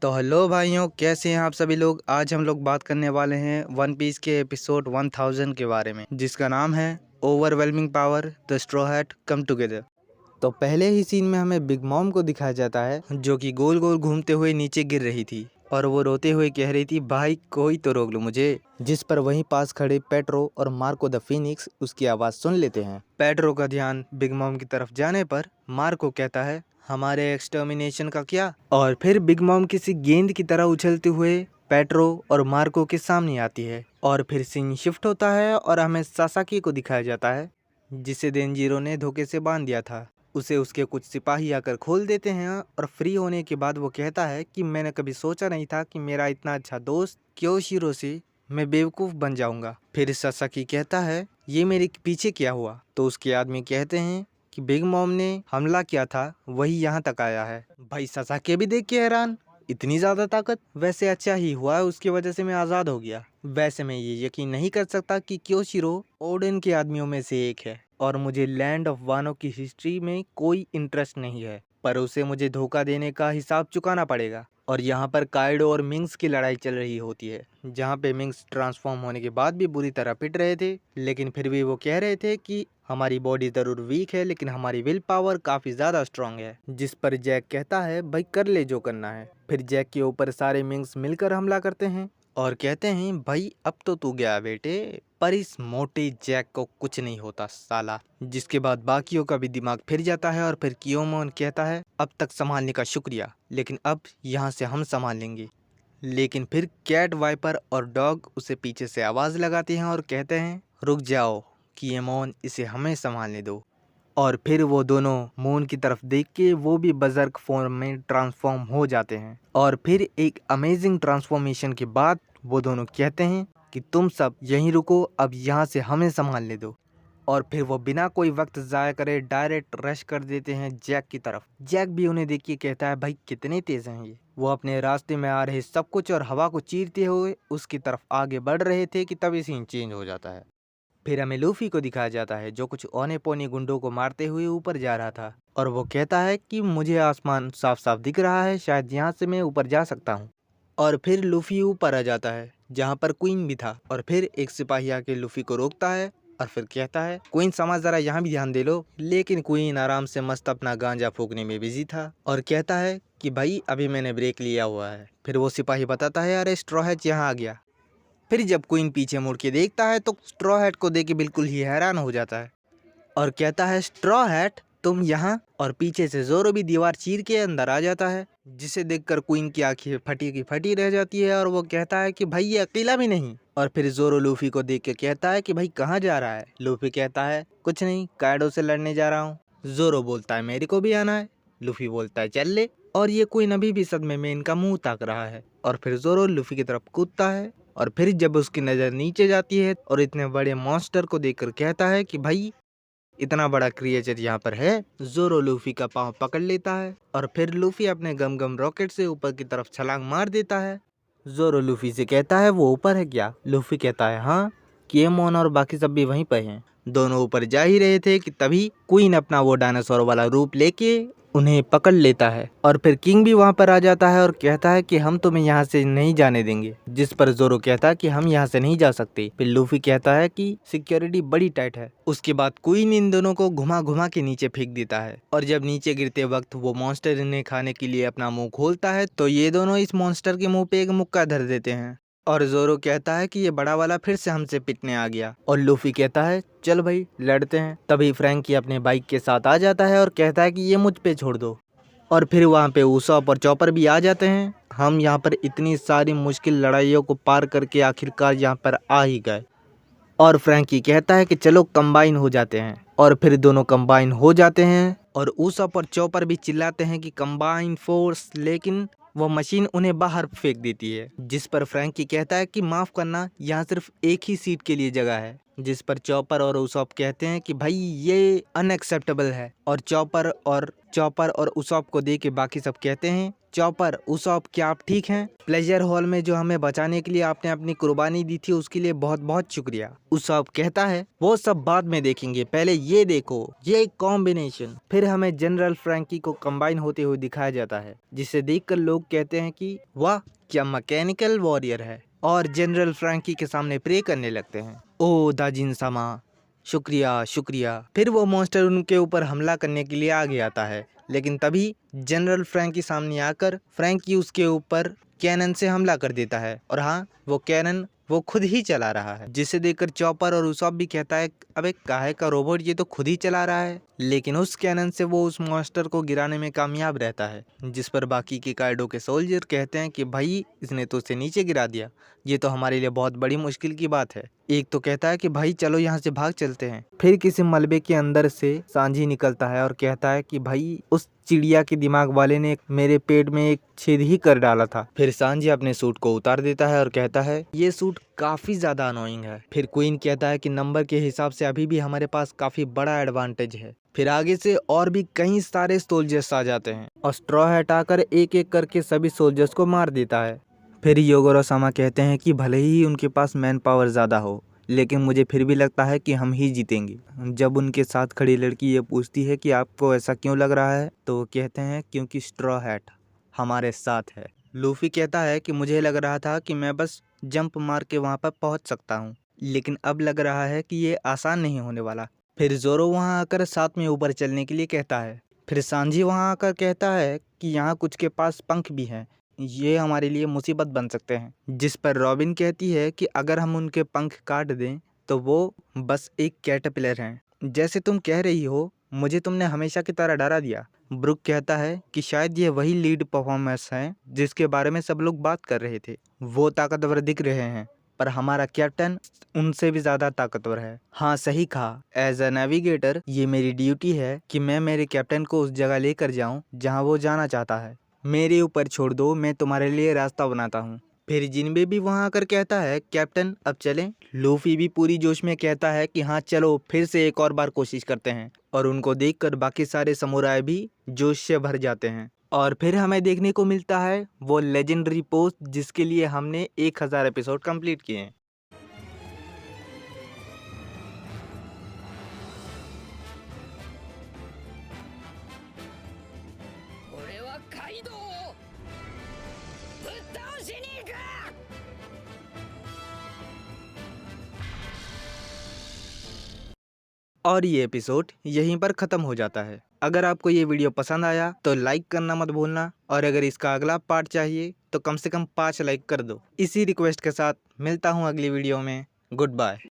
तो हेलो भाइयों, कैसे हैं आप सभी लोग। आज हम लोग बात करने वाले हैं वन पीस के एपिसोड 1000 के बारे में, जिसका नाम है overwhelming power the straw hat come together. तो पहले ही सीन में हमें बिग मॉम को दिखाया जाता है, जो कि गोल गोल घूमते हुए नीचे गिर रही थी और वो रोते हुए कह रही थी, भाई कोई तो रोक लो मुझे। जिस पर वहीं पास खड़े पेट्रो और मार्को द फिनिक्स उसकी आवाज़ सुन लेते हैं। पेट्रो का ध्यान बिग मॉम की तरफ जाने पर मार्को कहता है, हमारे एक्सटर्मिनेशन का क्या। और फिर बिग मॉम किसी गेंद की तरह उछलते हुए पेट्रो और मार्को के सामने आती है। और फिर सीन शिफ्ट होता है और हमें सासाकी को दिखाया जाता है, जिसे देनजीरो ने धोखे से बांध दिया था। उसे उसके कुछ सिपाही आकर खोल देते हैं और फ्री होने के बाद वो कहता है कि मैंने कभी सोचा नहीं था कि मेरा इतना अच्छा दोस्त क्योशिरो से मैं बेवकूफ़ बन जाऊंगा। फिर सासाकी कहता है, ये मेरे पीछे क्या हुआ। तो उसके आदमी कहते हैं कि बिग मॉम ने हमला किया था, वही यहाँ तक आया है। भाई सासाकी भी देख के हैरान, इतनी ज़्यादा ताकत। वैसे अच्छा ही हुआ, उसकी वजह से मैं आज़ाद हो गया। वैसे मैं ये यकीन नहीं कर सकता कि क्योशिरो ओडेन के आदमियों में से एक है, और मुझे लैंड ऑफ वानो की हिस्ट्री में कोई इंटरेस्ट नहीं है, पर उसे मुझे धोखा देने का हिसाब चुकाना पड़ेगा। और यहाँ पर काइडो और मिंग्स की लड़ाई चल रही होती है, जहाँ पे मिंग्स ट्रांसफॉर्म होने के बाद भी बुरी तरह पिट रहे थे, लेकिन फिर भी वो कह रहे थे कि हमारी बॉडी ज़रूर वीक है, लेकिन हमारी विल पावर काफ़ी ज़्यादा स्ट्रांग है। जिस पर जैक कहता है, भाई कर ले जो करना है। फिर जैक के ऊपर सारे मिंग्स मिलकर हमला करते हैं और कहते हैं, भाई अब तो तू गया बेटे, पर इस मोटे जैक को कुछ नहीं होता साला। जिसके बाद बाकियों का भी दिमाग फिर जाता है और फिर कियोमोन कहता है, अब तक संभालने का शुक्रिया, लेकिन अब यहाँ से हम संभाल लेंगे। लेकिन फिर कैट, वाइपर और डॉग उसे पीछे से आवाज़ लगाते हैं और कहते हैं, रुक जाओ कियोमोन, इसे हमें संभालने दो। और फिर वो दोनों मून की तरफ देख के वो भी बजर्क फॉर्म में ट्रांसफॉर्म हो जाते हैं। और फिर एक अमेजिंग ट्रांसफॉर्मेशन के बाद वो दोनों कहते हैं कि तुम सब यहीं रुको, अब यहाँ से हमें संभालने दो। और फिर वो बिना कोई वक्त ज़ाया करे डायरेक्ट रश कर देते हैं जैक की तरफ। जैक भी उन्हें देख के कहता है, भाई कितने तेज़ हैं ये। वो अपने रास्ते में आ रहे सब कुछ और हवा को चीरते हुए उसकी तरफ आगे बढ़ रहे थे कि तभी सीन चेंज हो जाता है। फिर हमें लूफी को दिखाया जाता है, जो कुछ औने पौने गुंडों को मारते हुए ऊपर जा रहा था, और वो कहता है कि मुझे आसमान साफ साफ दिख रहा है, शायद यहाँ से मैं ऊपर जा सकता हूँ। और फिर लूफी ऊपर आ जाता है, जहाँ पर क्वीन भी था। और फिर एक सिपाही आके लूफी को रोकता है और फिर कहता है, क्वीन समझ जरा यहाँ भी ध्यान दे लो। लेकिन क्वीन आराम से मस्त अपना गांजा फूकने में बिजी था और कहता है कि भाई अभी मैंने ब्रेक लिया हुआ है। फिर वो सिपाही बताता है, अरे स्ट्रॉ हैट यहाँ आ गया। फिर जब क्वीन पीछे मुड़ के देखता है तो स्ट्रॉ हैट को देख के बिल्कुल ही हैरान हो जाता है और कहता है, स्ट्रॉ हैट तुम यहाँ। और पीछे से जोरो भी दीवार चीर के अंदर आ जाता है, जिसे देखकर क्वीन की आंखें फटी की फटी रह जाती है और वो कहता है कि भाई ये अकेला भी नहीं। और फिर जोरो लूफी को देख के कहता है कि भाई कहाँ जा रहा है। लूफी कहता है, कुछ नहीं, काइडो से लड़ने जा रहा हूँ। जोरो बोलता है, मेरे को भी आना है। लूफी बोलता है, चल ले। और ये क्वीन अभी भी सदमे में इनका मुंह ताक रहा है। और फिर जोरो लूफी की तरफ कूदता है और फिर जब उसकी नज़र नीचे जाती है और इतने बड़े मॉन्स्टर को देखकर कहता है कि भाई इतना बड़ा क्रिएचर यहाँ पर है। जोरो लूफी का पाँव पकड़ लेता है और फिर लूफी अपने गम गम रॉकेट से ऊपर की तरफ छलांग मार देता है। जोरो लूफी से कहता है, वो ऊपर है क्या। लूफी कहता है, हाँ, कियोमोन और बाकी सब भी वहीं पर हैं। दोनों ऊपर जा ही रहे थे कि तभी क्वीन अपना वो डायनासोर वाला रूप लेके उन्हें पकड़ लेता है। और फिर किंग भी वहां पर आ जाता है और कहता है कि हम तुम्हें यहाँ से नहीं जाने देंगे। जिस पर जोरो कहता है कि हम यहाँ से नहीं जा सकते। फिर लूफी कहता है कि सिक्योरिटी बड़ी टाइट है। उसके बाद क्वीन इन दोनों को घुमा घुमा के नीचे फेंक देता है और जब नीचे गिरते वक्त वो मॉन्स्टर इन्हें खाने के लिए अपना मुंह खोलता है तो ये दोनों इस मॉन्स्टर के मुंह पे एक मुक्का धर देते हैं। और जोरो कहता है कि ये बड़ा वाला फिर से हमसे पिटने आ गया। और लूफी कहता है, चल भाई लड़ते हैं। तभी फ्रैंकी अपने बाइक के साथ आ जाता है और कहता है कि ये मुझ पे छोड़ दो। और फिर वहाँ पे उसॉप और चॉपर भी आ जाते हैं। हम यहाँ पर इतनी सारी मुश्किल लड़ाइयों को पार करके आखिरकार यहाँ पर आ ही गए। और फ्रैंकी कहता है कि चलो कंबाइन हो जाते हैं। और फिर दोनों कंबाइन हो जाते हैं और उसॉप और चॉपर भी चिल्लाते हैं कि कंबाइन फोर्स, लेकिन वो मशीन उन्हें बाहर फेंक देती है। जिस पर फ्रैंकी कहता है कि माफ़ करना, यहाँ सिर्फ एक ही सीट के लिए जगह है। जिस पर चॉपर और उसॉप कहते हैं कि भाई ये अनएक्सेप्टेबल है, और चॉपर और उसॉप को देख के बाकी सब कहते हैं, चॉपर, उसॉप, क्या आप ठीक हैं? प्लेजर हॉल में जो हमें बचाने के लिए आपने अपनी कुर्बानी दी थी उसके लिए बहुत बहुत शुक्रिया। उसॉप कहता है वो सब बाद में देखेंगे, पहले ये देखो, ये कॉम्बिनेशन। फिर हमें जनरल फ्रैंकी को कंबाइन होते हुए दिखाया जाता है, जिसे देखकर लोग कहते हैं कि वाह क्या मैकेनिकल वॉरियर है, और जनरल फ्रैंकी के सामने प्रे करने लगते हैं, ओ दाजिन सामा, शुक्रिया शुक्रिया। फिर वो मॉन्स्टर उनके ऊपर हमला करने के लिए आगे आता है, लेकिन तभी जनरल फ्रैंकी सामने आकर फ्रैंकी उसके ऊपर कैनन से हमला कर देता है, और हाँ, वो कैनन वो खुद ही चला रहा है, जिसे देखकर चॉपर और उसॉप भी कहता है अबे काहे का रोबोट, ये तो खुद ही चला रहा है। लेकिन उस कैनन से वो उस मॉन्स्टर को गिराने में कामयाब रहता है, जिस पर बाकी के काइडो के सोल्जर कहते हैं कि भाई इसने तो उसे नीचे गिरा दिया, ये तो हमारे लिए बहुत बड़ी मुश्किल की बात है। एक तो कहता है कि भाई चलो यहाँ से भाग चलते हैं। फिर किसी मलबे के अंदर से सांझी निकलता है और कहता है कि भाई उस चिड़िया के दिमाग वाले ने मेरे पेट में एक छेद ही कर डाला था। फिर सांझी अपने सूट को उतार देता है और कहता है ये सूट काफी ज्यादा अनोइंग है। फिर क्वीन कहता है कि नंबर के हिसाब से अभी भी हमारे पास काफी बड़ा एडवांटेज है। फिर आगे से और भी कई सारे सोल्जर्स आ जाते हैं और स्ट्रॉ हैट आकर एक एक करके सभी सोल्जर्स को मार देता है। फिर योगोरो सामा कहते हैं कि भले ही उनके पास मैन पावर ज़्यादा हो, लेकिन मुझे फिर भी लगता है कि हम ही जीतेंगे। जब उनके साथ खड़ी लड़की ये पूछती है कि आपको ऐसा क्यों लग रहा है, तो वो कहते हैं क्योंकि स्ट्रॉ हैट हमारे साथ है। लूफी कहता है कि मुझे लग रहा था कि मैं बस जंप मार के वहाँ पर पहुँच सकता हूँ, लेकिन अब लग रहा है कि ये आसान नहीं होने वाला। फिर जोरो वहाँ आकर साथ में ऊपर चलने के लिए कहता है। फिर सांझी वहाँ आकर कहता है कि यहाँ कुछ के पास पंख भी हैं, ये हमारे लिए मुसीबत बन सकते हैं। जिस पर रॉबिन कहती है कि अगर हम उनके पंख काट दें तो वो बस एक कैटरपिलर हैं। जैसे तुम कह रही हो, मुझे तुमने हमेशा की तरह डरा दिया। ब्रुक कहता है कि शायद ये वही लीड परफॉर्मेंस हैं जिसके बारे में सब लोग बात कर रहे थे। वो ताकतवर दिख रहे हैं, पर हमारा कैप्टन उनसे भी ज्यादा ताकतवर है। हाँ सही कहा, एज अ नेविगेटर ये मेरी ड्यूटी है कि मैं मेरे कैप्टन को उस जगह लेकर जाऊं जहां वो जाना चाहता है। मेरे ऊपर छोड़ दो, मैं तुम्हारे लिए रास्ता बनाता हूँ। फिर जिनबे भी वहां आकर कहता है कैप्टन अब चलें। लूफी भी पूरी जोश में कहता है कि हाँ चलो फिर से एक और बार कोशिश करते हैं, और उनको देखकर बाकी सारे समुराई भी जोश से भर जाते हैं। और फिर हमें देखने को मिलता है वो लेजेंडरी पोस्ट जिसके लिए हमने 1000 एपिसोड कंप्लीट किए हैं। और ये एपिसोड यहीं पर ख़त्म हो जाता है। अगर आपको ये वीडियो पसंद आया तो लाइक करना मत भूलना, और अगर इसका अगला पार्ट चाहिए तो कम से कम 5 लाइक कर दो। इसी रिक्वेस्ट के साथ मिलता हूँ अगली वीडियो में। Good bye.